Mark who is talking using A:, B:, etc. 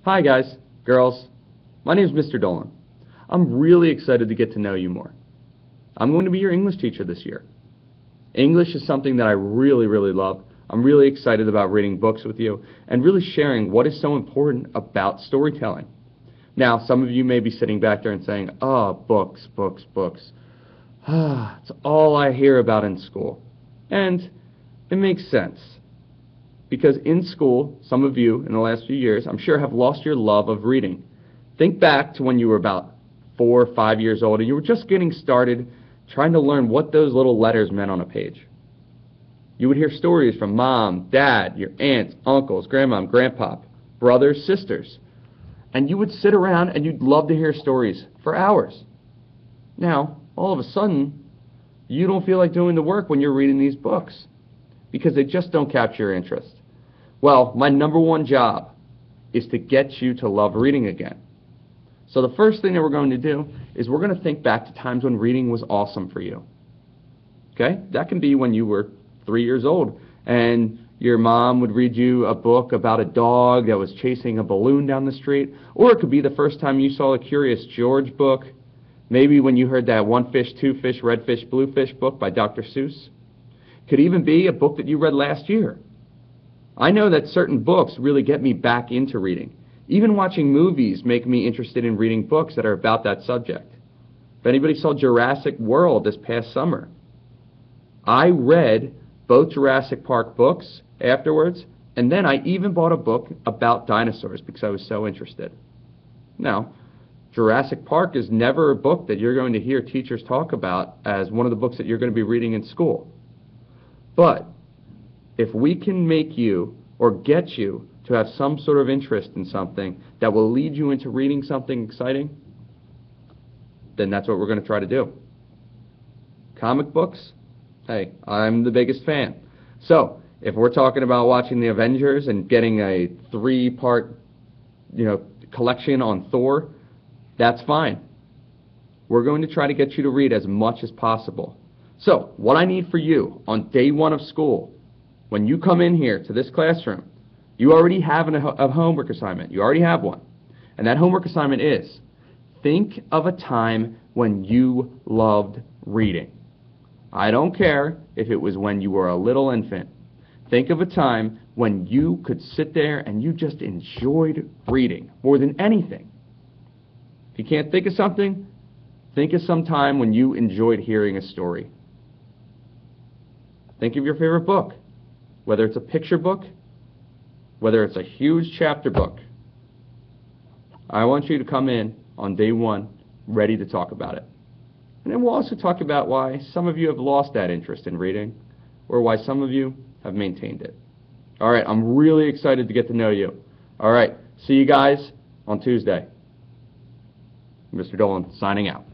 A: Hi guys, girls, my name is Mr. Dolan. I'm really excited to get to know you more. I'm going to be your English teacher this year. English is something that I really love. I'm really excited about reading books with you and really sharing what is so important about storytelling. Now, some of you may be sitting back there and saying, oh, books. It's all I hear about in school. And it makes sense. Because in school, some of you in the last few years, I'm sure, have lost your love of reading. Think back to when you were about 4 or 5 years old and you were just getting started trying to learn what those little letters meant on a page. You would hear stories from mom, dad, your aunts, uncles, grandma, grandpa, brothers, sisters. And you would sit around and you'd love to hear stories for hours. Now, all of a sudden, you don't feel like doing the work when you're reading these books because they just don't capture your interest. Well, my number one job is to get you to love reading again. So the first thing that we're going to do is we're going to think back to times when reading was awesome for you. Okay? That can be when you were 3 years old and your mom would read you a book about a dog that was chasing a balloon down the street. Or it could be the first time you saw a Curious George book. Maybe when you heard that One Fish, Two Fish, Red Fish, Blue Fish book by Dr. Seuss. Could even be a book that you read last year. I know that certain books really get me back into reading. Even watching movies make me interested in reading books that are about that subject. If anybody saw Jurassic World this past summer, I read both Jurassic Park books afterwards, and then I even bought a book about dinosaurs because I was so interested. Now, Jurassic Park is never a book that you're going to hear teachers talk about as one of the books that you're going to be reading in school. But if we can make you or get you to have some sort of interest in something that will lead you into reading something exciting, then that's what we're going to try to do. Comic books? Hey, I'm the biggest fan. So, if we're talking about watching the Avengers and getting a 3-part, collection on Thor, that's fine. We're going to try to get you to read as much as possible. So, what I need for you on day 1 of school, when you come in here to this classroom, you already have a homework assignment. You already have one. And that homework assignment is, think of a time when you loved reading. I don't care if it was when you were a little infant. Think of a time when you could sit there and you just enjoyed reading more than anything. If you can't think of something, think of some time when you enjoyed hearing a story. Think of your favorite book, whether it's a picture book, whether it's a huge chapter book. I want you to come in on day 1 ready to talk about it. And then we'll also talk about why some of you have lost that interest in reading or why some of you have maintained it. All right, I'm really excited to get to know you. All right, see you guys on Tuesday. Mr. Dolan signing out.